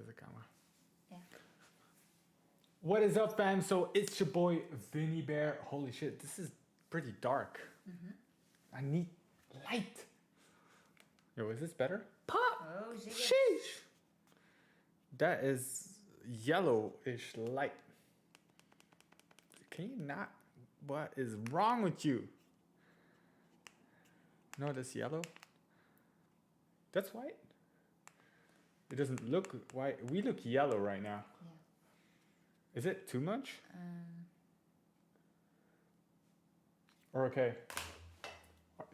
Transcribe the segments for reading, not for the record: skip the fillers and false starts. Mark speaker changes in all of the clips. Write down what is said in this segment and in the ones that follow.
Speaker 1: the camera.
Speaker 2: Yeah.
Speaker 1: What is up, fam? So it's your boy Vinny Bear. Holy shit, this is pretty dark. I need light. Yo, is this better? Pop!
Speaker 2: Oh, shit.
Speaker 1: Sheesh! That is yellowish light. Can you not? What is wrong with you? No, that's yellow. That's white. It doesn't look white. We look yellow right now.
Speaker 2: Yeah.
Speaker 1: Is it too much? Or okay.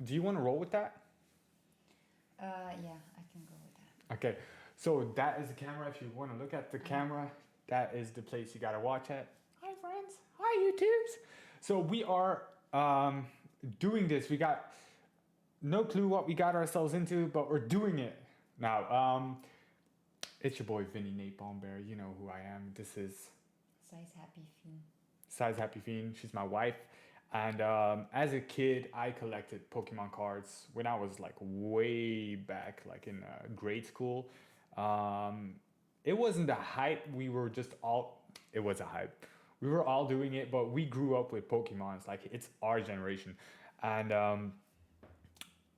Speaker 1: Do you want to roll with that?
Speaker 2: Yeah, I can go with that.
Speaker 1: Okay. So that is the camera. If you want to look at the camera, that is the place you got to watch at. Hi, friends. Hi, YouTubes. So we are doing this. We got no clue what we got ourselves into, but we're doing it now. It's your boy Vinny Napalm Bear. You know who I am. This is
Speaker 2: Size Happy Fien.
Speaker 1: Size Happy Fien. She's my wife. And as a kid, I collected Pokemon cards when I was like way back, like in grade school. It wasn't the hype. We were just all, it was a hype. We were all doing it, but we grew up with Pokemons. Like it's our generation. And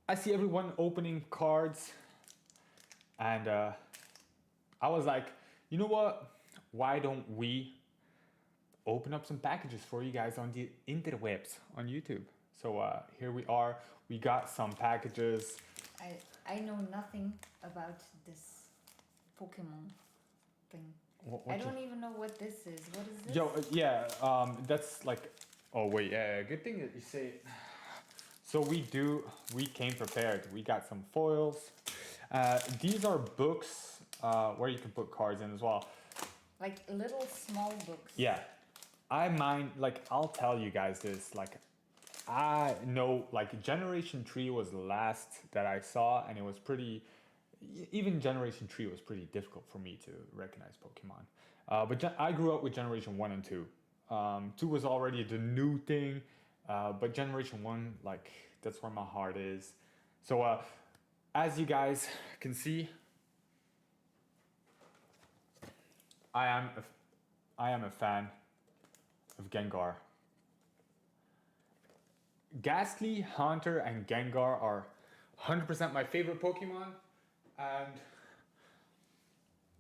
Speaker 1: I see everyone opening cards. And I was like, you know what? Why don't we open up some packages for you guys on the interwebs on YouTube? So here we are. We got some packages.
Speaker 2: I know nothing about this Pokemon thing.
Speaker 1: What
Speaker 2: I don't even know what this is. What is this?
Speaker 1: Yo, yeah, that's like, oh wait, yeah, good thing that you say it. So we came prepared. We got some foils. These are books where you can put cards in as well.
Speaker 2: Like little small books.
Speaker 1: Yeah. I'll tell you guys this, like, I know, like, Generation 3 was the last that I saw, and it was pretty, even Generation 3 was pretty difficult for me to recognize Pokemon. But I grew up with Generation 1 and 2. 2 was already the new thing, but Generation 1, like, that's where my heart is. So, as you guys can see, I am a fan of Gengar. Ghastly, Haunter, and Gengar are 100% my favorite Pokemon, and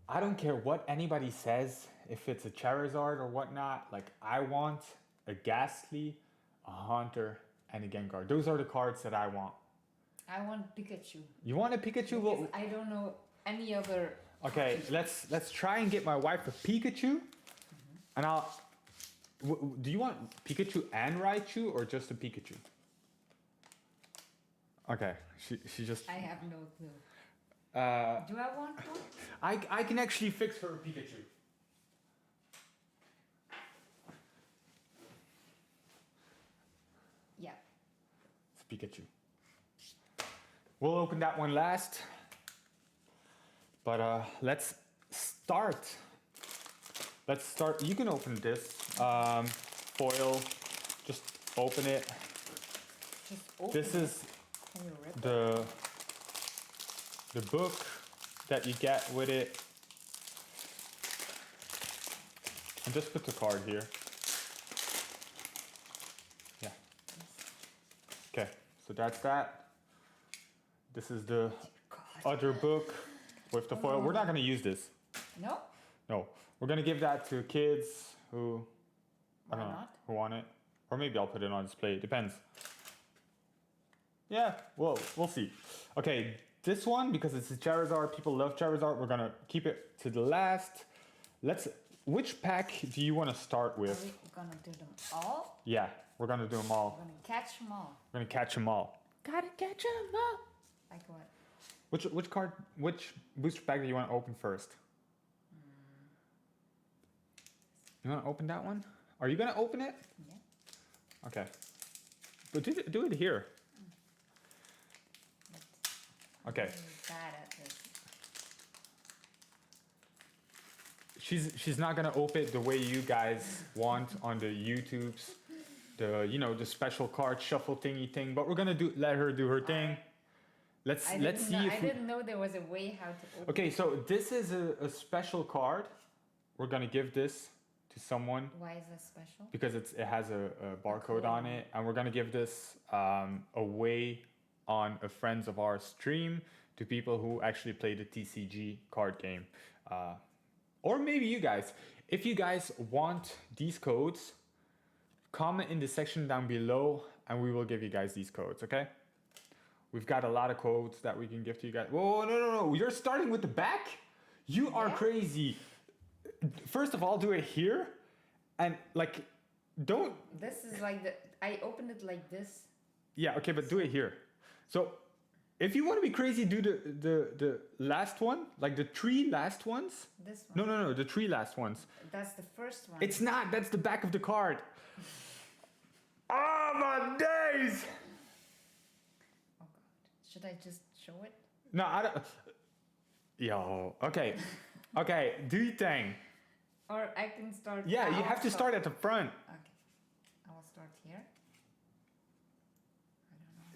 Speaker 1: I don't care what anybody says, if it's a Charizard or whatnot, like I want a Ghastly, a Haunter, and a Gengar. Those are the cards that I want.
Speaker 2: I want Pikachu.
Speaker 1: You want a Pikachu?
Speaker 2: Because I don't know any other.
Speaker 1: Okay, let's try and get my wife a Pikachu, and do you want Pikachu and Raichu or just a Pikachu? Okay, she just.
Speaker 2: I have no clue. Do I want one?
Speaker 1: I can actually fix her a Pikachu.
Speaker 2: Yeah.
Speaker 1: It's Pikachu. We'll open that one last. But let's start. Let's start. You can open this foil. Just open it.
Speaker 2: Just open
Speaker 1: This
Speaker 2: it.
Speaker 1: is
Speaker 2: Can you rip it?
Speaker 1: the book that you get with it. And just put the card here. Yeah. Okay, so that's that. This is the other book with the foil. We're not going to use this.
Speaker 2: No?
Speaker 1: No, we're going to give that to kids who, I don't know,
Speaker 2: not?
Speaker 1: who want it. Or maybe I'll put it on display. It depends. Yeah, well, we'll see. Okay, this one, because it's a Charizard, people love Charizard, we're going to keep it to the last. Which pack do you want to start with?
Speaker 2: Are we going to do them all?
Speaker 1: Yeah, we're going to do them all.
Speaker 2: We're going to catch them all.
Speaker 1: We're going to catch them all. Gotta catch them all.
Speaker 2: Like what?
Speaker 1: Which booster pack do you want to open first? You want to open that one? Are you going to open it?
Speaker 2: Yeah.
Speaker 1: Okay. But do it here. Okay.
Speaker 2: I'm really bad at this.
Speaker 1: She's not going to open it the way you guys want on the YouTubes. The special card shuffle thingy thing, but we're going to let her do her thing. let's see
Speaker 2: I
Speaker 1: if we...
Speaker 2: didn't know there was a way how to open.
Speaker 1: Okay, so this is a special card. We're gonna give this to someone.
Speaker 2: Why is that special?
Speaker 1: Because it has a barcode on it, and we're gonna give this away on a friends of ours stream to people who actually play the TCG card game, or maybe you guys. If you guys want these codes, comment in the section down below, and we will give you guys these codes. Okay? We've got a lot of codes that we can give to you guys. Whoa, no! You're starting with the back? You are crazy. First of all, do it here. And like, don't.
Speaker 2: This is like I opened it like this.
Speaker 1: Yeah, okay, but do it here. So, if you want to be crazy, do the last one, like the 3 last ones.
Speaker 2: This one.
Speaker 1: No, the 3 last ones.
Speaker 2: That's the first one.
Speaker 1: It's not. That's the back of the card. Oh my days!
Speaker 2: Oh God, should I just show it?
Speaker 1: No, I don't. Yo, okay, okay, do your thing.
Speaker 2: Or I can start.
Speaker 1: Yeah, you have to start at the front.
Speaker 2: Okay, I will start here.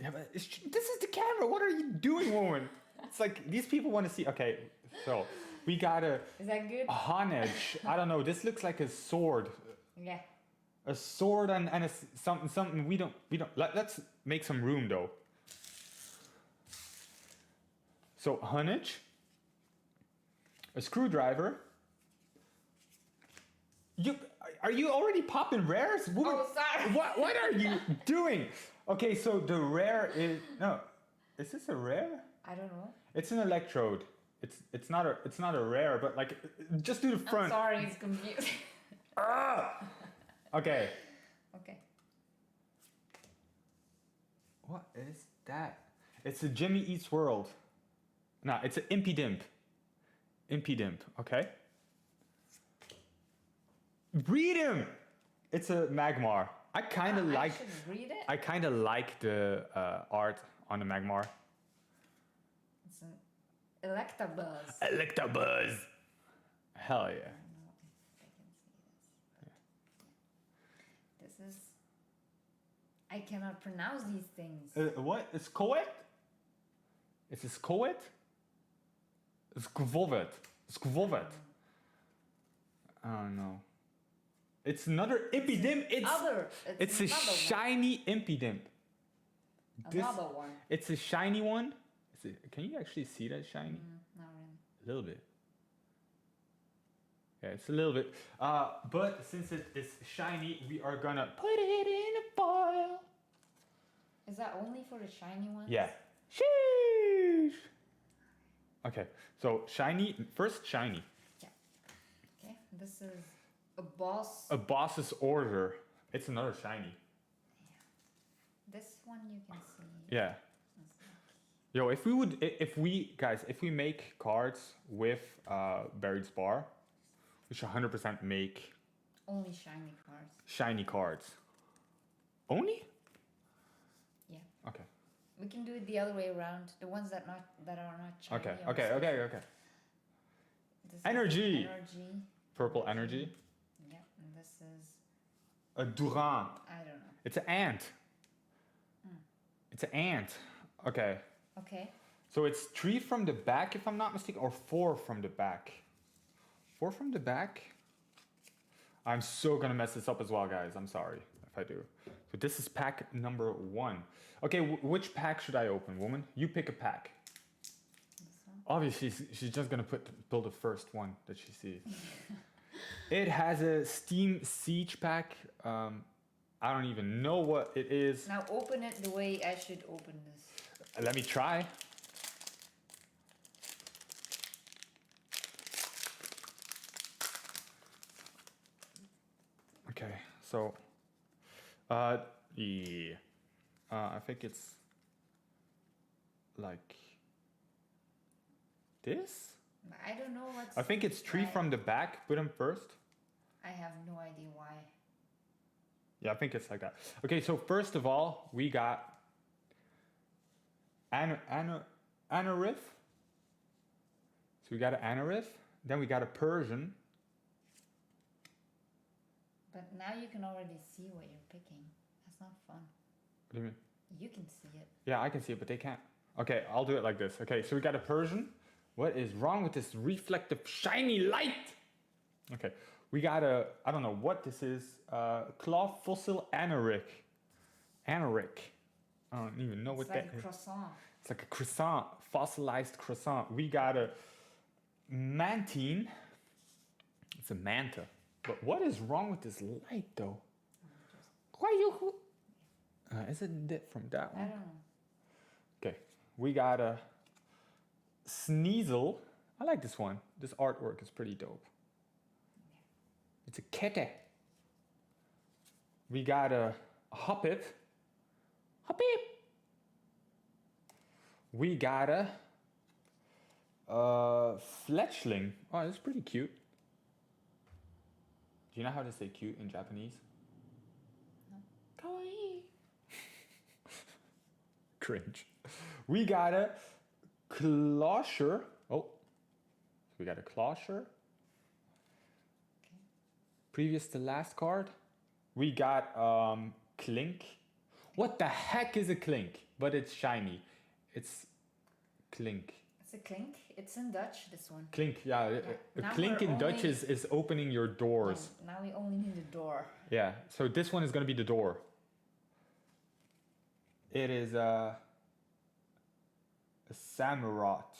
Speaker 2: I don't know.
Speaker 1: Yeah, but this is the camera. What are you doing, woman? It's like these people want to see. Okay, so we got a.
Speaker 2: Is that good?
Speaker 1: Honage. I don't know. This looks like a sword.
Speaker 2: Yeah.
Speaker 1: A sword and something we don't. Let's make some room though. So Honage. A screwdriver. Are you already popping rares?
Speaker 2: Oh, sorry.
Speaker 1: What are you doing? Okay, so the rare is Is this a rare?
Speaker 2: I don't know.
Speaker 1: It's an electrode. It's not a rare, but like just do the front.
Speaker 2: I'm sorry, it's confusing.
Speaker 1: Ah! Okay.
Speaker 2: Okay.
Speaker 1: What is that? It's a Jimmy Eats World. No, it's an Impidimp. Impidimp, okay? Read him! It's a Magmar. I kind of like.
Speaker 2: I should read it.
Speaker 1: I kind of like the art on the Magmar.
Speaker 2: It's an Electabuzz.
Speaker 1: Electabuzz. Hell yeah.
Speaker 2: I don't know if I can see this. This is. I cannot pronounce these things.
Speaker 1: What? It's Coet? It's a Coet? It's Skvovet. Skvovet. Oh no. It's another Impidimp. It's a shiny Impidimp.
Speaker 2: Another one.
Speaker 1: It's a shiny one. Can you actually see that shiny?
Speaker 2: Not really.
Speaker 1: A little bit. Yeah, it's a little bit. But since it is shiny, we are gonna put it in a foil.
Speaker 2: Is that only for the shiny ones?
Speaker 1: Yeah. Sheesh. Okay, so shiny. First shiny.
Speaker 2: Yeah. Okay, this is a boss.
Speaker 1: A boss's order. It's another shiny.
Speaker 2: Yeah. This one you can see.
Speaker 1: Yeah. Yo, if we make cards with Buried Spar, we should 100% make
Speaker 2: only shiny cards.
Speaker 1: Shiny cards. Only?
Speaker 2: Yeah.
Speaker 1: Okay.
Speaker 2: We can do it the other way around. The ones that are not shiny.
Speaker 1: Okay.
Speaker 2: This
Speaker 1: Energy.
Speaker 2: Energy.
Speaker 1: Purple energy.
Speaker 2: Yeah, and this is
Speaker 1: A Durant.
Speaker 2: I don't know.
Speaker 1: It's an ant. It's an ant. Okay.
Speaker 2: Okay.
Speaker 1: So it's 3 from the back, if I'm not mistaken, or 4 from the back. 4 from the back. I'm so gonna mess this up as well, guys. I'm sorry if I do. So this is pack number 1. Okay, which pack should I open, woman? You pick a pack.
Speaker 2: This one.
Speaker 1: Obviously, she's just gonna pull the first one that she sees. It has a Steam Siege pack. I don't even know what it is.
Speaker 2: Now open it the way I should open this.
Speaker 1: Let me try. Okay, so, yeah. I think it's like this?
Speaker 2: I don't know what's...
Speaker 1: I think it's 3 from the back. Put them first.
Speaker 2: I have no idea why.
Speaker 1: Yeah, I think it's like that. Okay, so first of all, we got Anorith. So we got an Anorith. Then we got a Persian.
Speaker 2: But now you can already see what you're picking. That's not fun.
Speaker 1: What do you mean?
Speaker 2: You can see it.
Speaker 1: Yeah, I can see it, but they can't. Okay, I'll do it like this. Okay, so we got a Persian. What is wrong with this reflective shiny light? Okay, we got a, I don't know what this is, claw fossil anorak. Anorak. I don't even know
Speaker 2: It's
Speaker 1: what
Speaker 2: like
Speaker 1: that
Speaker 2: a
Speaker 1: is.
Speaker 2: croissant.
Speaker 1: It's like a croissant, fossilized croissant. We got a mantine. It's a manta. But what is wrong with this light though? Why you? Is it from that
Speaker 2: I
Speaker 1: one?
Speaker 2: don't know.
Speaker 1: Okay, we got a Sneasel. I like this one. This artwork is pretty dope. It's a kete. We got a Hoppip. Hoppip. We got a Fletchling. Oh, that's pretty cute. Do you know how to say cute in Japanese?
Speaker 2: No.
Speaker 1: Kawaii. Cringe. We got a Closure. Oh, we got a Closure.
Speaker 2: Okay.
Speaker 1: Previous to last card. We got Clink. What the heck is a Clink? But it's shiny. It's Clink.
Speaker 2: It's a clink. It's in Dutch, this one.
Speaker 1: Clink, yeah. A
Speaker 2: Now
Speaker 1: clink
Speaker 2: we're
Speaker 1: in Dutch
Speaker 2: only-
Speaker 1: is opening your doors.
Speaker 2: Now we only need a door.
Speaker 1: Yeah, so this one is going to be the door. It is a Samurott.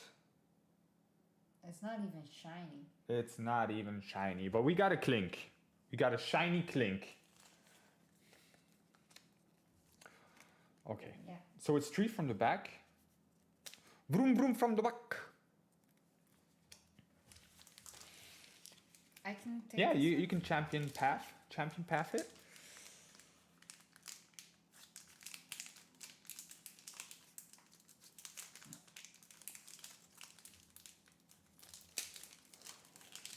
Speaker 2: It's not even shiny.
Speaker 1: It's not even shiny, but we got a Clink. We got a shiny Clink. Okay,
Speaker 2: Yeah.
Speaker 1: so it's 3 from the back. Vroom vroom from the back.
Speaker 2: I can take
Speaker 1: Yeah,
Speaker 2: this
Speaker 1: you
Speaker 2: one.
Speaker 1: can champion path it.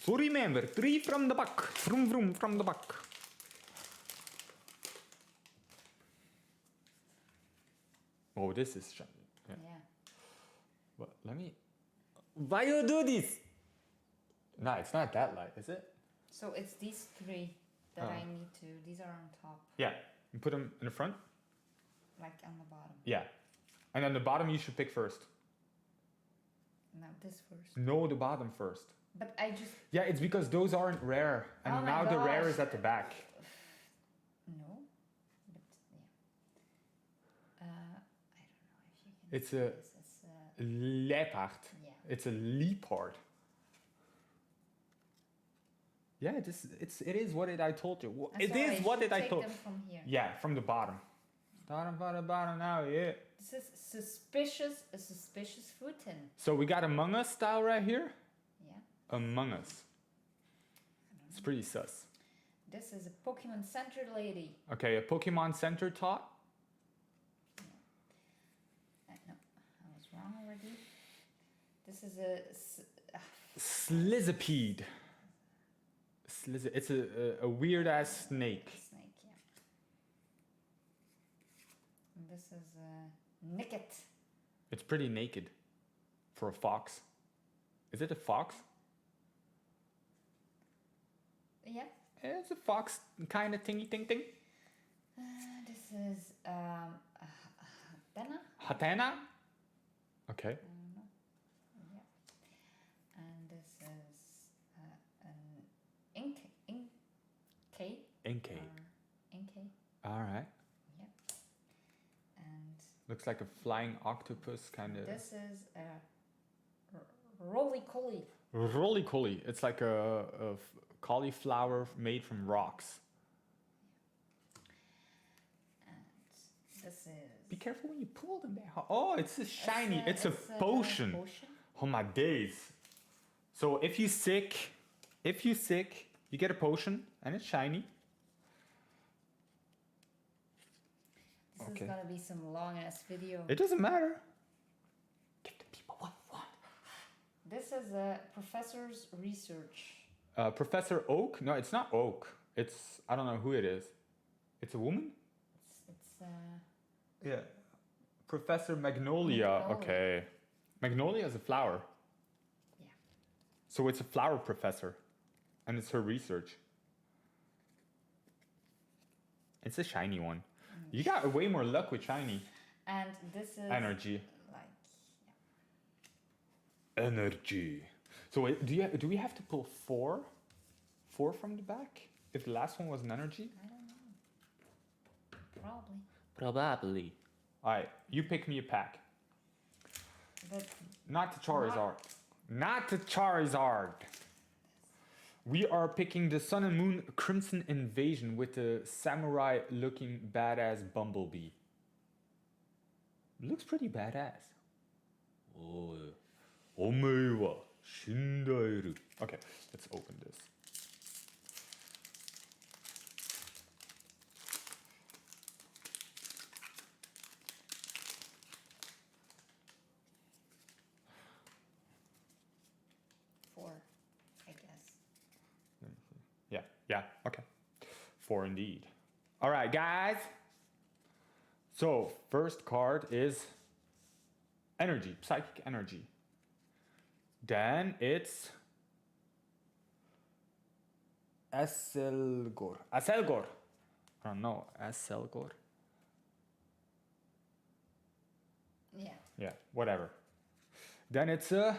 Speaker 1: So remember, 3 from the back. Vroom vroom from the back. Oh, this is shiny. Yeah.
Speaker 2: Yeah.
Speaker 1: But let me. Why you do this? No, it's not that light, is it?
Speaker 2: So it's these three that
Speaker 1: Oh.
Speaker 2: I need to. These are on top,
Speaker 1: Yeah. You put them in the front.
Speaker 2: like on the bottom.
Speaker 1: Yeah. And then the bottom you should pick first.
Speaker 2: Now this first.
Speaker 1: No, the bottom first.
Speaker 2: But I just
Speaker 1: Yeah, it's because those aren't rare, and
Speaker 2: Oh my
Speaker 1: now the rare
Speaker 2: gosh.
Speaker 1: is at the back.
Speaker 2: no. But yeah. I don't know if you can.
Speaker 1: It's
Speaker 2: see
Speaker 1: a
Speaker 2: this. It's a
Speaker 1: leopard.
Speaker 2: yeah.
Speaker 1: It's a leopard. Yeah, it is what I told you.
Speaker 2: And
Speaker 1: It
Speaker 2: so
Speaker 1: is what
Speaker 2: should
Speaker 1: I
Speaker 2: take
Speaker 1: told.
Speaker 2: them from here.
Speaker 1: Yeah, from the bottom. Starting from the bottom now, yeah.
Speaker 2: This is suspicious. A suspicious fruit tin.
Speaker 1: So we got Among Us style right here.
Speaker 2: Yeah.
Speaker 1: Among Us.
Speaker 2: I don't
Speaker 1: It's
Speaker 2: know.
Speaker 1: pretty sus.
Speaker 2: This is a Pokemon Center lady.
Speaker 1: Okay, a Pokemon Center tot.
Speaker 2: No, I was wrong already. This is a
Speaker 1: Slizipede. It's a weird ass snake.
Speaker 2: snake, yeah. And this is a Nicket.
Speaker 1: It's pretty naked for a fox. Is it a fox?
Speaker 2: Yeah.
Speaker 1: It's a fox kind of thingy ting ting.
Speaker 2: This is Hatena.
Speaker 1: Hatena? Okay.
Speaker 2: I don't know. Yeah. And this is an Inkay.
Speaker 1: NK.
Speaker 2: Inkay.
Speaker 1: Alright.
Speaker 2: Yeah. And
Speaker 1: Looks like a flying octopus kind of.
Speaker 2: this is a Roly-Coly.
Speaker 1: Roly-Coly. It's like a cauliflower made from rocks.
Speaker 2: And this is...
Speaker 1: Be careful when you pull them there. Oh, it's a shiny. It's a
Speaker 2: potion.
Speaker 1: potion. Oh my days. So if you sick, you get a potion and it's shiny.
Speaker 2: This
Speaker 1: Okay.
Speaker 2: is gonna be some long ass video.
Speaker 1: It doesn't matter. Give the people what you want.
Speaker 2: This is a professor's research.
Speaker 1: Professor Oak? No, it's not Oak. It's, I don't know who it is. It's a woman?
Speaker 2: It's
Speaker 1: Yeah. Professor Magnolia.
Speaker 2: Magnolia.
Speaker 1: Okay. Magnolia is a flower.
Speaker 2: Yeah.
Speaker 1: So it's a flower professor. And it's her research. It's a shiny one. You got way more luck with shiny
Speaker 2: and this is
Speaker 1: energy.
Speaker 2: like
Speaker 1: Energy. So wait, do we have to pull four? Four from the back? If the last one was an energy?
Speaker 2: I don't know. Probably.
Speaker 1: Probably. Alright, you pick me a pack.
Speaker 2: But
Speaker 1: Not to Charizard. Not to Charizard. We are picking the Sun and Moon Crimson Invasion with the samurai looking badass Bumblebee. Looks pretty badass. Oh, omewa wa shindairu. Okay, let's open this.
Speaker 2: four, I guess.
Speaker 1: Yeah, okay. Four indeed. All right, guys. So, first card is energy, psychic energy. Then it's Aselgor. Aselgor. I don't know. Aselgor.
Speaker 2: Yeah.
Speaker 1: Yeah, whatever. Then it's a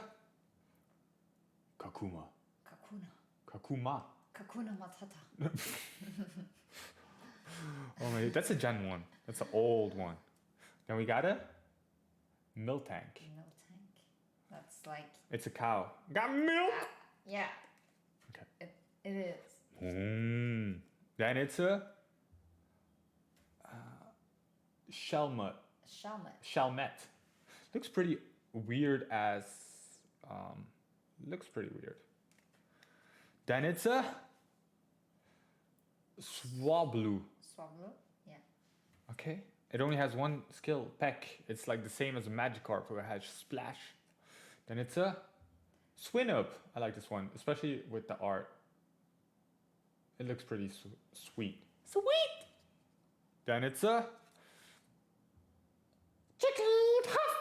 Speaker 1: Kakuma.
Speaker 2: Kakuna.
Speaker 1: Kakuma.
Speaker 2: Kakuna Matata.
Speaker 1: Oh my, that's a Gen 1. That's an old one. Then we got a Miltank.
Speaker 2: No tank. That's like.
Speaker 1: It's a cow. Got milk!
Speaker 2: Yeah.
Speaker 1: Okay.
Speaker 2: It is.
Speaker 1: Then it's a Shelmet. Shelmet. Looks pretty weird as. Looks pretty weird. Then it's a Swablu.
Speaker 2: Swablu? Yeah.
Speaker 1: Okay. It only has one skill, Peck. It's like the same as a Magikarp who has Splash. Then it's a Swinub. I like this one, especially with the art. It looks pretty sweet. Sweet! Then it's a Chicken Huff.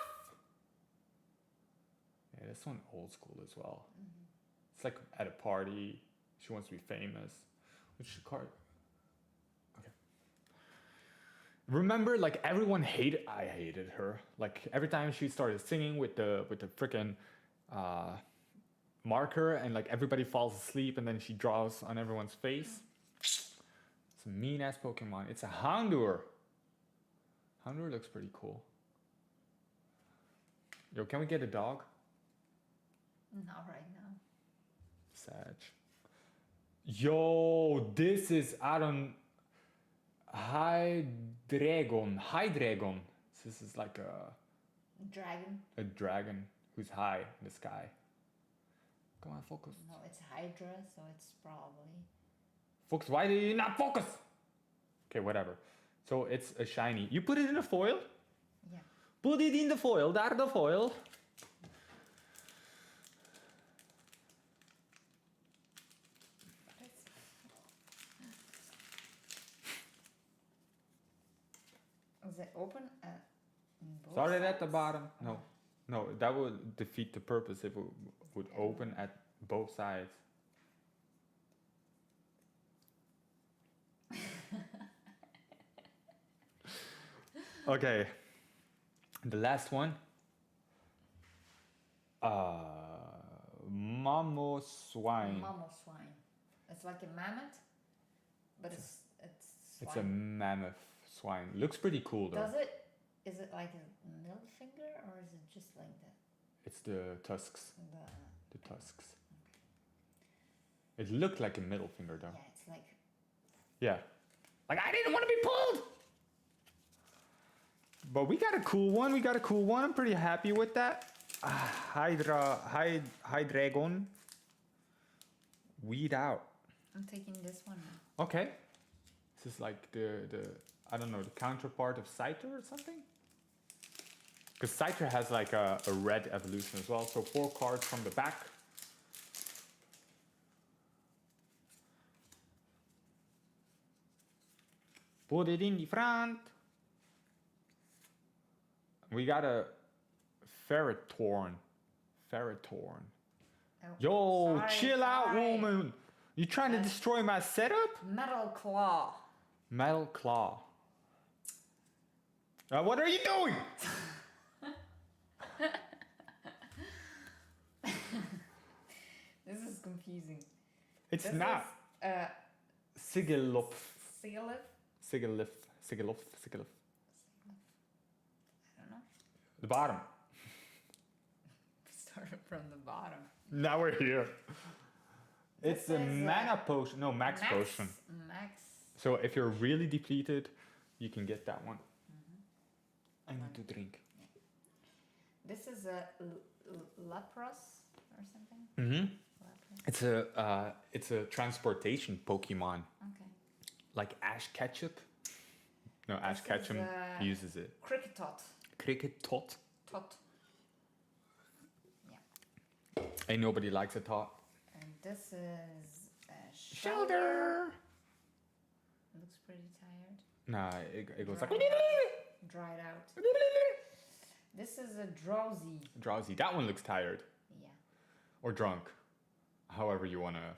Speaker 1: Yeah, this one old school as well.
Speaker 2: Mm-hmm.
Speaker 1: It's like at a party. She wants to be famous. Which card? Okay. Remember, like everyone hated. I hated her. Like every time she started singing with the frickin' marker, and like everybody falls asleep, and then she draws on everyone's face. It's a mean ass Pokemon. It's a Houndour. Houndour looks pretty cool. Yo, can we get a dog?
Speaker 2: Not right now.
Speaker 1: Sag. Yo, this is Hydreigon. Hydreigon. This is like
Speaker 2: Dragon?
Speaker 1: a dragon who's high in the sky. Come on, focus.
Speaker 2: No, it's Hydra, so it's probably.
Speaker 1: Focus. Why do you not focus? Okay, whatever. So it's a shiny. You put it in a foil?
Speaker 2: Yeah.
Speaker 1: Put it in the foil. Daar de foil.
Speaker 2: Is it open at both
Speaker 1: Started at the
Speaker 2: sides?
Speaker 1: bottom. No, that would defeat the purpose if it would open at both sides. Okay, the last one. Mamoswine.
Speaker 2: Mamoswine. It's like a mammoth, but it's swine.
Speaker 1: It's a mammoth swine. Looks pretty cool though.
Speaker 2: Is it like a middle finger or is it just like that?
Speaker 1: It's the tusks. The tusks. It looked like a middle finger though.
Speaker 2: Yeah, it's like.
Speaker 1: Yeah. Like I didn't want to be pulled. But we got a cool one. I'm pretty happy with that. Hydreigon. Weed out.
Speaker 2: I'm taking this one now.
Speaker 1: Okay. This is like the I don't know, the counterpart of Scyther or something? Because Scyther has like a red evolution as well. So 4 cards from the back. Put it in the front. We got a Ferrothorn.
Speaker 2: Oh,
Speaker 1: Yo,
Speaker 2: sorry,
Speaker 1: chill out,
Speaker 2: sorry.
Speaker 1: woman. You trying to destroy my setup?
Speaker 2: Metal Claw.
Speaker 1: Metal Claw. What are you doing?
Speaker 2: confusing.
Speaker 1: It's
Speaker 2: This
Speaker 1: not.
Speaker 2: is
Speaker 1: Sigilof.
Speaker 2: Sigalif.
Speaker 1: Sigilof. Sigilof. Sigilof.
Speaker 2: I don't know.
Speaker 1: The bottom.
Speaker 2: We started from the bottom.
Speaker 1: Now we're here. It's
Speaker 2: This
Speaker 1: a
Speaker 2: is,
Speaker 1: mana potion. No, max potion.
Speaker 2: Max.
Speaker 1: So if you're really depleted, you can get that one. I need to drink.
Speaker 2: This is a Lapras or something.
Speaker 1: Mm-hmm.
Speaker 2: Lapras.
Speaker 1: It's a transportation Pokemon,
Speaker 2: Okay.
Speaker 1: like Ash Ketchup. No, Ash
Speaker 2: This
Speaker 1: Ketchum
Speaker 2: is,
Speaker 1: uses it.
Speaker 2: Cricketot.
Speaker 1: Cricket tot.
Speaker 2: Tot.
Speaker 1: Ain't nobody likes a tot.
Speaker 2: And this is a Shelter. Looks pretty tired.
Speaker 1: Nah, it goes like
Speaker 2: Dried out. This is a Drowsy.
Speaker 1: drowsy. That one looks tired
Speaker 2: Yeah.
Speaker 1: or drunk, however you wanna.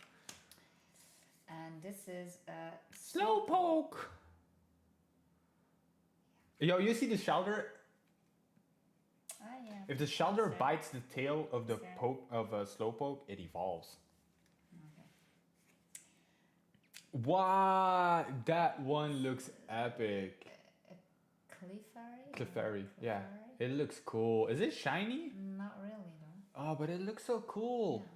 Speaker 2: And this is a
Speaker 1: Slowpoke. Yo, you see the Shelter?
Speaker 2: Ah, yeah.
Speaker 1: If the Shelter
Speaker 2: Sorry.
Speaker 1: bites the tail of the
Speaker 2: Sorry.
Speaker 1: poke of a Slowpoke, it evolves.
Speaker 2: Okay.
Speaker 1: Wow, that one looks epic.
Speaker 2: Clefairy?
Speaker 1: Clefairy, yeah.
Speaker 2: Clefairy?
Speaker 1: It looks cool. Is it shiny?
Speaker 2: Not really, though.
Speaker 1: Oh, but it looks so cool.
Speaker 2: Yeah.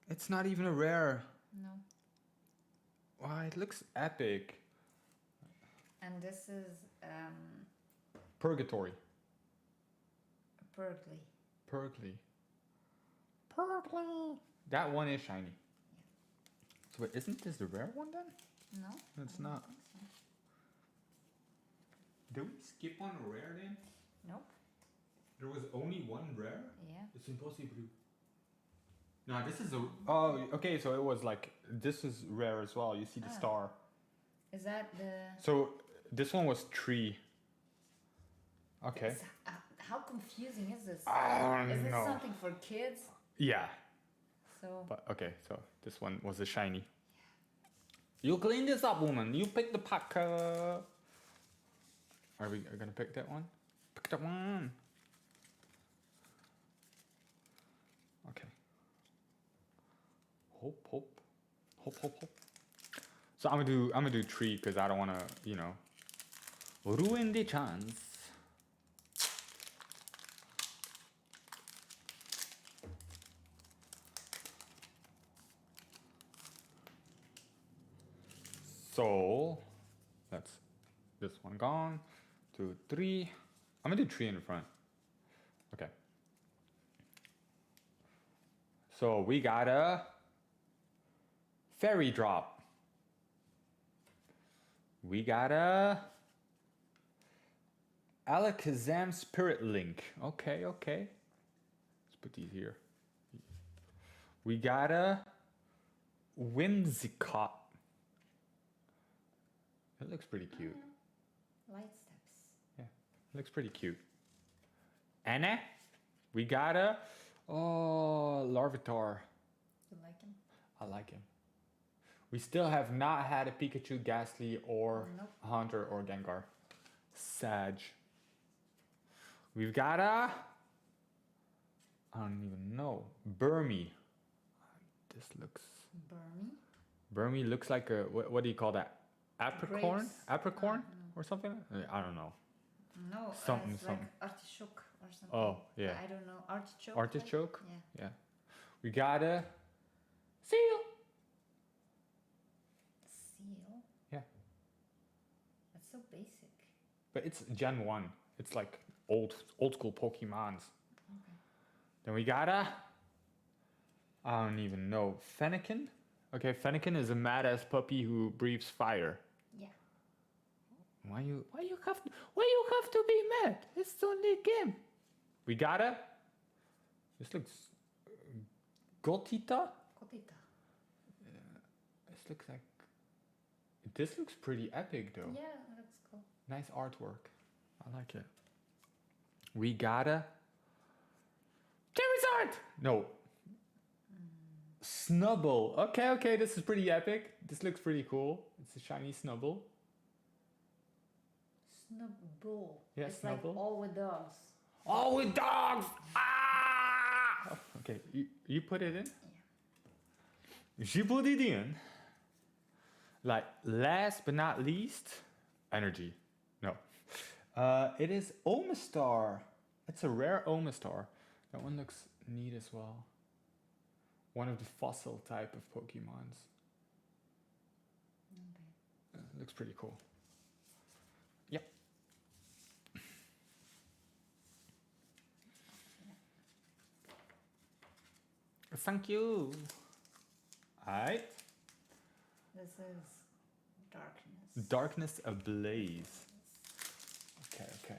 Speaker 1: It's not even a rare.
Speaker 2: No.
Speaker 1: Wow, it looks epic.
Speaker 2: And this is
Speaker 1: Purgatory.
Speaker 2: Berkeley.
Speaker 1: Purgly. Purgly. That one is shiny. So wait, isn't this the rare one then?
Speaker 2: No?
Speaker 1: It's
Speaker 2: I don't
Speaker 1: not.
Speaker 2: think so.
Speaker 1: Did we skip on a rare then?
Speaker 2: Nope.
Speaker 1: There was only one rare?
Speaker 2: Yeah.
Speaker 1: It's impossible. No, this is a. Oh, okay, so it was like. This is rare as well. You see the
Speaker 2: Ah.
Speaker 1: star.
Speaker 2: Is that the...
Speaker 1: So this one was 3. Okay.
Speaker 2: It's- how confusing is this?
Speaker 1: I don't
Speaker 2: Is this
Speaker 1: know.
Speaker 2: something for kids?
Speaker 1: Yeah.
Speaker 2: So...
Speaker 1: But okay, so this one was a shiny. You clean this up, woman. You pick the pack. Are we gonna pick that one? Pick that one. Okay. Hope. So I'm gonna do 3 because I don't wanna, ruin the chance. So that's this one gone. 2, 3. I'm gonna do 3 in the front. Okay. So we got a fairy drop. We got a Alakazam Spirit Link. Okay. Let's put these here. We got a Whimsicott. It looks pretty cute.
Speaker 2: Light steps.
Speaker 1: Yeah, looks pretty cute. Anna, we got a Larvitar.
Speaker 2: You like him?
Speaker 1: I like him. We still have not had a Pikachu, Ghastly, or
Speaker 2: Nope.
Speaker 1: Hunter or Gengar. Sag. We've got a. I don't even know. Burmy. This looks.
Speaker 2: Burmy?
Speaker 1: Burmy looks like a. What do you call that? Apricorn?
Speaker 2: Grapes.
Speaker 1: Apricorn?
Speaker 2: No.
Speaker 1: Or something? I don't know.
Speaker 2: No,
Speaker 1: Something,
Speaker 2: it's
Speaker 1: something.
Speaker 2: like artichoke or something.
Speaker 1: Oh, yeah.
Speaker 2: I don't know. Artichoke?
Speaker 1: Artichoke?
Speaker 2: Yeah.
Speaker 1: Yeah. We got a seal.
Speaker 2: Seal?
Speaker 1: Yeah.
Speaker 2: That's so basic.
Speaker 1: But it's Gen 1. It's like old school Pokemons.
Speaker 2: Okay.
Speaker 1: Then we got a. I don't even know. Fennekin? Okay, Fennekin is a mad-ass puppy who breathes fire.
Speaker 2: Yeah.
Speaker 1: Why you have to be mad? It's only a game. We got a. This looks. Gotita?
Speaker 2: Cotita.
Speaker 1: This looks like. This looks pretty epic though.
Speaker 2: Yeah, that looks cool.
Speaker 1: Nice artwork. I like it. We got a. Charizard! No. Snubble. Okay, this is pretty epic. This looks pretty cool. It's a shiny Snubble.
Speaker 2: Snubbull.
Speaker 1: Yeah,
Speaker 2: it's
Speaker 1: Snubbull.
Speaker 2: like all with dogs.
Speaker 1: All with dogs! Ah! Okay, you put it in?
Speaker 2: Yeah.
Speaker 1: Jibodidian. Like, last but not least, energy. No. It is Omastar. It's a rare Omastar. That one looks neat as well. One of the fossil type of Pokemons.
Speaker 2: Okay.
Speaker 1: Looks pretty cool. Yep. Thank you. Alright.
Speaker 2: This is darkness.
Speaker 1: Darkness ablaze. Okay.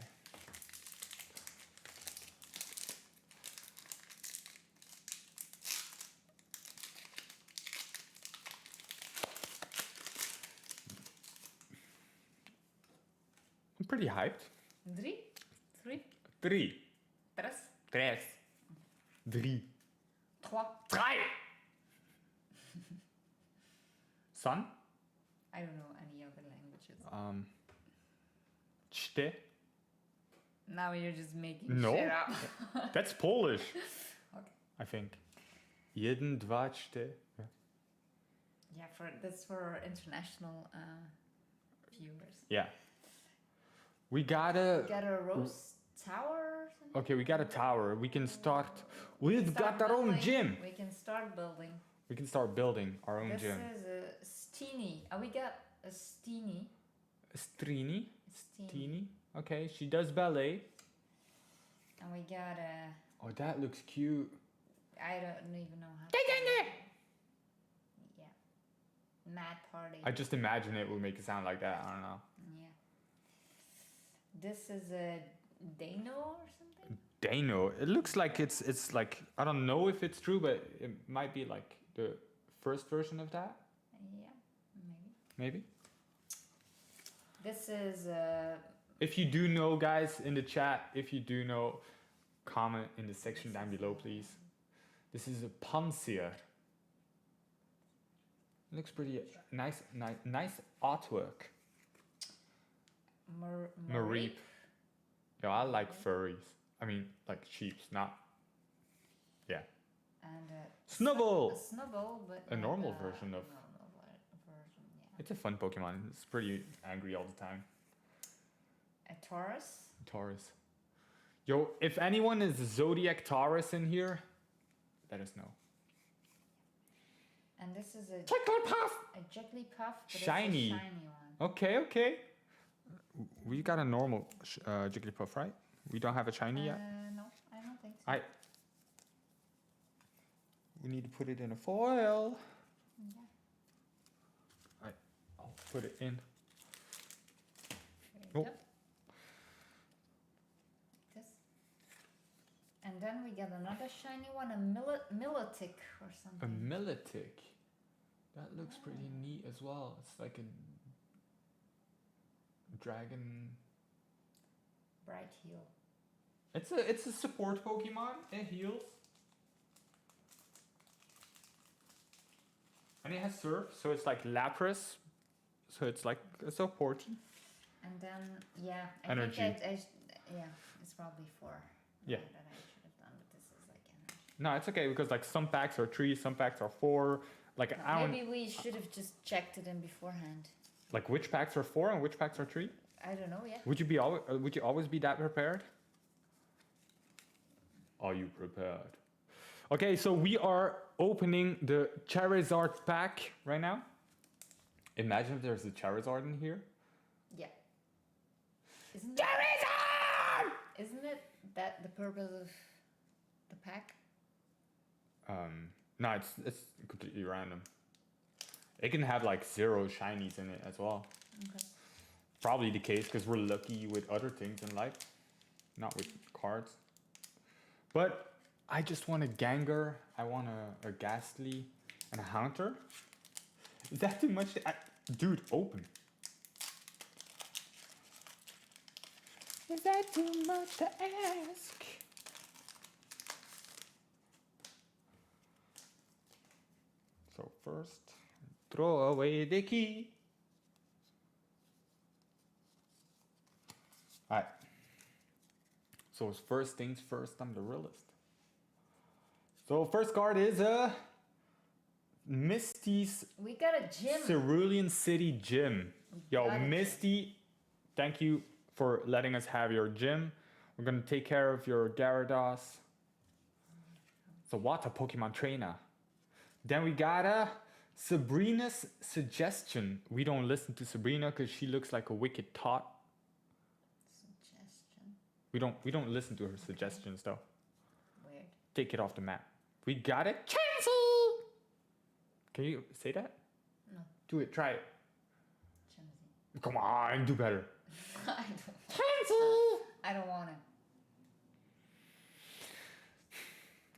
Speaker 1: I'm pretty hyped.
Speaker 2: Three?
Speaker 1: Three.
Speaker 2: Tres?
Speaker 1: Tres. Drie.
Speaker 2: Trois?
Speaker 1: Drei. Sun.
Speaker 2: I don't know any other languages.
Speaker 1: Czte.
Speaker 2: Now you're just making
Speaker 1: No.
Speaker 2: shit up.
Speaker 1: That's Polish.
Speaker 2: Okay.
Speaker 1: I think. Jeden, dva, czte. Yeah.
Speaker 2: Yeah, that's for international viewers.
Speaker 1: Yeah. We got a
Speaker 2: rose tower or something?
Speaker 1: Okay, we got a tower. We can start. We've got our own gym.
Speaker 2: We can start building.
Speaker 1: We can start building our own
Speaker 2: This
Speaker 1: gym.
Speaker 2: is a Steenie. We got a Steenie.
Speaker 1: Strini. Stini. Okay, she does ballet.
Speaker 2: And we got a...
Speaker 1: Oh, that looks cute.
Speaker 2: I don't even know how Yeah. Mad Party.
Speaker 1: I just imagine it would make it sound like that. I don't know.
Speaker 2: Yeah. This is a Dano or something?
Speaker 1: Dano. It looks like it's like, I don't know if it's true, but it might be like the first version of that.
Speaker 2: Yeah,
Speaker 1: Maybe.
Speaker 2: This is
Speaker 1: If you do know, guys, in the chat, if you do know, comment in the section down below, please. This is a Pansier. Looks pretty nice artwork. Mareep. Yeah, I like furries. I mean, like sheeps, not. Yeah.
Speaker 2: And
Speaker 1: Snubble!
Speaker 2: A Snubble, but
Speaker 1: A
Speaker 2: not
Speaker 1: normal version of.
Speaker 2: yeah.
Speaker 1: It's a fun Pokemon. It's pretty angry all the time.
Speaker 2: A Taurus.
Speaker 1: Taurus. Yo, if anyone is a Zodiac Taurus in here, let us know.
Speaker 2: And this is a
Speaker 1: Jigglypuff!
Speaker 2: A Jigglypuff, but
Speaker 1: Shiny.
Speaker 2: it's a shiny one.
Speaker 1: Okay. We got a normal Jigglypuff, right? We don't have a shiny yet?
Speaker 2: No, I don't think so.
Speaker 1: We need to put it in a foil.
Speaker 2: Yeah.
Speaker 1: I'll put it in.
Speaker 2: There you
Speaker 1: Oh.
Speaker 2: go. This. And then we get another shiny one, a Milotic or
Speaker 1: A
Speaker 2: something.
Speaker 1: Milotic. That looks pretty neat as well. It's like a dragon.
Speaker 2: Bright Heal.
Speaker 1: It's a support Pokemon. It heals. And it has Surf, so it's like Lapras. So it's like a support.
Speaker 2: And then, yeah, I
Speaker 1: Energy.
Speaker 2: think it's probably 4.
Speaker 1: Yeah.
Speaker 2: That I should have done, but this is like energy.
Speaker 1: No, it's okay because like some packs are 3, some packs are 4. Like
Speaker 2: No,
Speaker 1: I don't
Speaker 2: maybe we should have just checked it in beforehand.
Speaker 1: like which packs are 4 and which packs are 3.
Speaker 2: I don't know yet.
Speaker 1: Would you always be that prepared? Are you prepared? Okay, so we are opening the Charizard pack right now. Imagine if there's a Charizard in here.
Speaker 2: Yeah. Isn't
Speaker 1: Charizard!
Speaker 2: Isn't it that the purpose of the pack?
Speaker 1: No, it's completely random. It can have like 0 shinies in it as well.
Speaker 2: Okay.
Speaker 1: Probably the case because we're lucky with other things in life, not with cards. But I just want a Gengar, I want a Ghastly, and a Haunter. Is that too much? Dude, open. Is that too much to ask? So first, throw away the key. Alright. So first things first, I'm the realist. So first card is Misty's
Speaker 2: We got a gym.
Speaker 1: Cerulean City Gym. Yo,
Speaker 2: Got a gym.
Speaker 1: Misty, thank you for letting us have your gym. We're gonna take care of your Gyarados. So what a Pokemon trainer. Then we got a Sabrina's Suggestion. We don't listen to Sabrina because she looks like a wicked tot.
Speaker 2: Suggestion.
Speaker 1: We don't listen to her suggestions though.
Speaker 2: Weird.
Speaker 1: Take it off the map. We got it. Chansey! Can you say that?
Speaker 2: No.
Speaker 1: Do it. Try it.
Speaker 2: Chansey.
Speaker 1: Come on, do better.
Speaker 2: I don't.
Speaker 1: Chansey!
Speaker 2: I don't want it.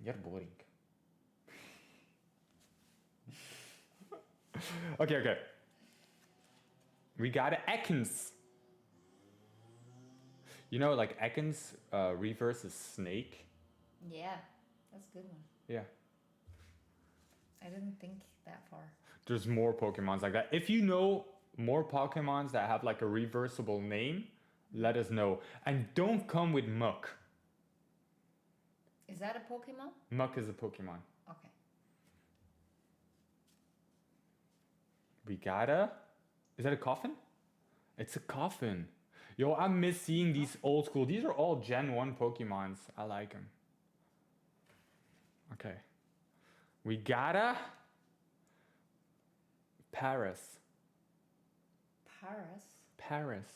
Speaker 1: You're boring. Okay. We got Ekans. You know, like Ekans reverse is Snake.
Speaker 2: Yeah, that's a good one.
Speaker 1: Yeah.
Speaker 2: I didn't think that far.
Speaker 1: There's more Pokemons like that. If you know more Pokemons that have like a reversible name, let us know. And don't come with Muck.
Speaker 2: Is that a Pokemon?
Speaker 1: Muck is a Pokemon.
Speaker 2: Okay.
Speaker 1: We got Is that a coffin? It's a coffin. Yo, I miss seeing these old school. These are all Gen 1 Pokemons. I like them. Okay. We got Paris.
Speaker 2: Paris.
Speaker 1: Paris.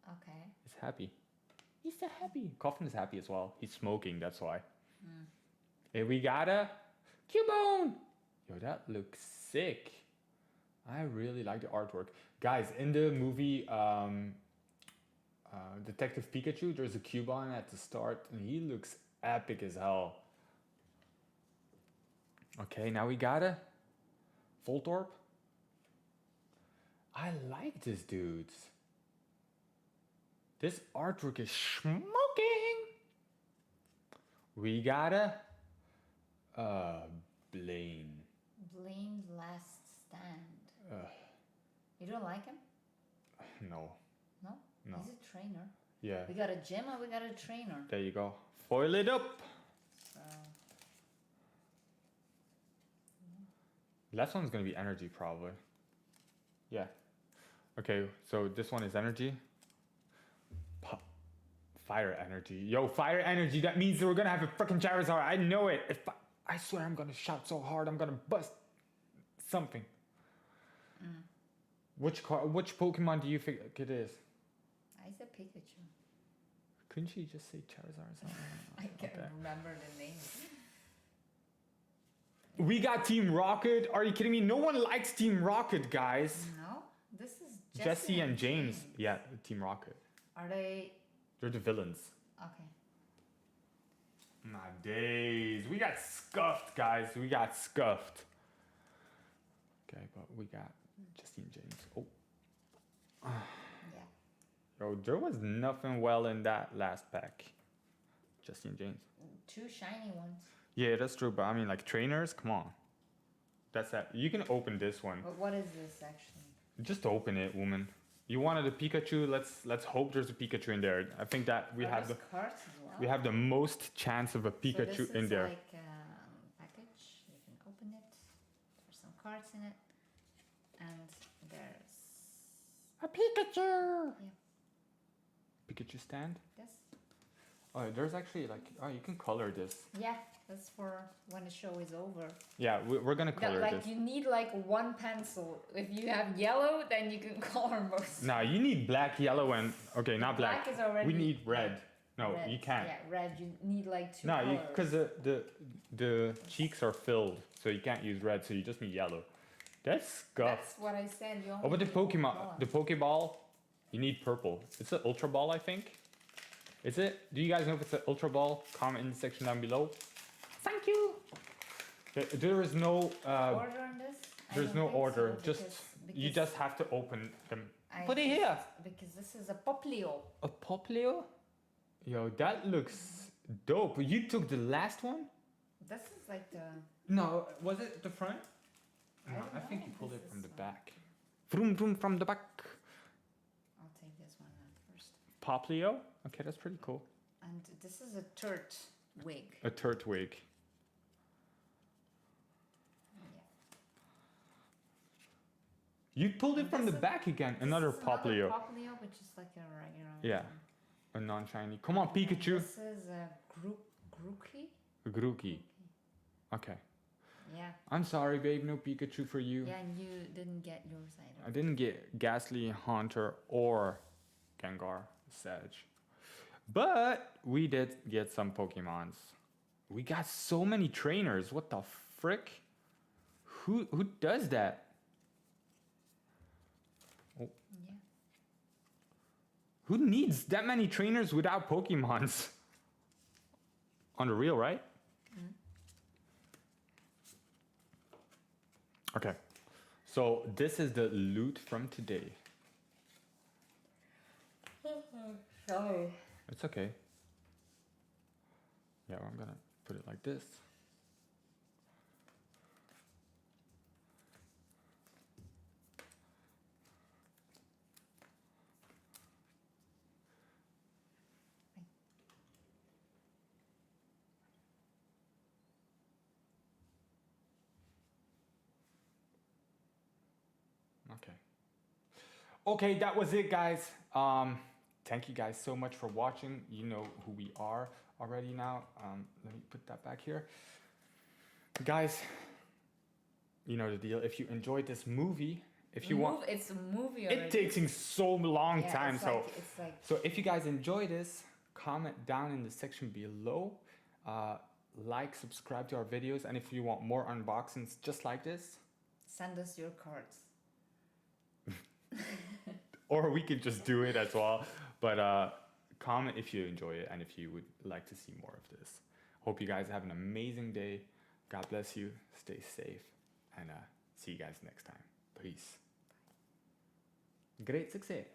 Speaker 2: Okay.
Speaker 1: He's happy. He's so happy. Coffin is happy as well. He's smoking, that's why. And we got Cubone. Yo, that looks sick. I really like the artwork. Guys, in the movie Detective Pikachu, there's a Cubone at the start, and he looks epic as hell. Okay, now we got Voltorb. I like this, dudes. This artwork is smoking. We got Blaine.
Speaker 2: Blaine Last Stand. You don't like him?
Speaker 1: No.
Speaker 2: No?
Speaker 1: No.
Speaker 2: He's a trainer.
Speaker 1: Yeah.
Speaker 2: We got a gym and we got a trainer.
Speaker 1: There you go. Foil it up.
Speaker 2: So
Speaker 1: Last one's gonna be energy probably. Yeah. Okay, so this one is energy. Fire energy. Yo, fire energy. That means that we're gonna have a freaking Charizard. I know it. I swear I'm gonna shout so hard I'm gonna bust something. Which Pokemon do you think it is?
Speaker 2: I said Pikachu.
Speaker 1: Couldn't she just say Charizard or something?
Speaker 2: I can't remember the name.
Speaker 1: We got Team Rocket. Are you kidding me? No one likes Team Rocket, guys.
Speaker 2: No? This is
Speaker 1: Jesse and James. Yeah, Team Rocket.
Speaker 2: Are they?
Speaker 1: They're the villains.
Speaker 2: Okay.
Speaker 1: My days. We got scuffed, guys. We got scuffed. Okay, but we got Jesse and James. Oh.
Speaker 2: Yeah.
Speaker 1: Yo, there was nothing well in that last pack. Jesse and James.
Speaker 2: 2 shiny ones.
Speaker 1: Yeah, that's true. But I mean, like trainers, come on. That's that. You can open this one.
Speaker 2: But what is this actually?
Speaker 1: Just open it, woman. You wanted a Pikachu. Let's hope there's a Pikachu in there. I think that we have the
Speaker 2: cards as well.
Speaker 1: we have the most chance of a Pikachu
Speaker 2: so this
Speaker 1: in
Speaker 2: is
Speaker 1: there.
Speaker 2: Like package. You can open it. There's some cards in it, and there's
Speaker 1: A Pikachu.
Speaker 2: Yeah.
Speaker 1: Pikachu stand.
Speaker 2: this.
Speaker 1: Oh, there's actually like you can color this.
Speaker 2: Yeah, that's for when the show is over.
Speaker 1: Yeah, we're gonna color
Speaker 2: like
Speaker 1: this.
Speaker 2: you need like 1 pencil. If you have yellow, then you can color most.
Speaker 1: Nah, you need black, yellow, and okay, not black.
Speaker 2: Black is already.
Speaker 1: We need red. No,
Speaker 2: red.
Speaker 1: you can't.
Speaker 2: Yeah, red. You need like 2
Speaker 1: No,
Speaker 2: colors.
Speaker 1: because the cheeks are filled, so you can't use red. So you just need yellow. That's scuffed.
Speaker 2: That's what I said. You
Speaker 1: Oh, but the
Speaker 2: only need one
Speaker 1: Pokemon,
Speaker 2: color.
Speaker 1: the Pokeball, you need purple. It's an Ultra Ball, I think. Is it? Do you guys know if it's an Ultra Ball? Comment in the section down below. Thank you. There is no
Speaker 2: order on this? I
Speaker 1: there's
Speaker 2: don't
Speaker 1: no
Speaker 2: think
Speaker 1: order.
Speaker 2: so,
Speaker 1: Just you
Speaker 2: because
Speaker 1: just have to open them.
Speaker 2: I
Speaker 1: Put it
Speaker 2: think
Speaker 1: here.
Speaker 2: Because this is a Poplio.
Speaker 1: A Poplio? Yo, that looks dope. You took the last one?
Speaker 2: This is like the.
Speaker 1: No, was it the front?
Speaker 2: I
Speaker 1: No,
Speaker 2: don't
Speaker 1: I think
Speaker 2: know
Speaker 1: you
Speaker 2: if
Speaker 1: pulled
Speaker 2: this
Speaker 1: it from
Speaker 2: is
Speaker 1: the
Speaker 2: one.
Speaker 1: back. Vroom vroom from the back.
Speaker 2: I'll take this one then first.
Speaker 1: Poplio? Okay, that's pretty cool.
Speaker 2: And this is a Turt wig.
Speaker 1: A Turtwig. You pulled it from the
Speaker 2: This is-
Speaker 1: back again.
Speaker 2: This
Speaker 1: Another
Speaker 2: is
Speaker 1: Poplio.
Speaker 2: Poplio, which is like a regular
Speaker 1: Yeah.
Speaker 2: one.
Speaker 1: A non-shiny. Come on,
Speaker 2: And then
Speaker 1: Pikachu.
Speaker 2: This is a Grookey.
Speaker 1: Grookey. Okay.
Speaker 2: Yeah.
Speaker 1: I'm sorry, babe. No Pikachu for you.
Speaker 2: Yeah, and you didn't get yours either.
Speaker 1: I didn't get Ghastly, Haunter, or Gengar, Sedge. But we did get some Pokemons. We got so many trainers. What the frick? Who does that?
Speaker 2: Yeah.
Speaker 1: Who needs that many trainers without Pokemons? On the real, right?
Speaker 2: Mm.
Speaker 1: Okay. So this is the loot from today.
Speaker 2: Sorry.
Speaker 1: It's okay. Yeah, I'm gonna put it like this. Okay. Okay, that was it, guys. Thank you guys so much for watching. You know who we are already now. Let me put that back here. Guys, you know the deal. If you enjoyed this movie, if you want,
Speaker 2: It's a movie already.
Speaker 1: it takes so long
Speaker 2: Yeah,
Speaker 1: time.
Speaker 2: it's
Speaker 1: So,
Speaker 2: like, it's like
Speaker 1: so if you guys enjoy this, comment down in the section below. Like, subscribe to our videos, and if you want more unboxings just like this,
Speaker 2: send us your cards.
Speaker 1: or we could just do it as well. But comment if you enjoy it and if you would like to see more of this. Hope you guys have an amazing day. God bless you. Stay safe. And see you guys next time. Peace. Great success.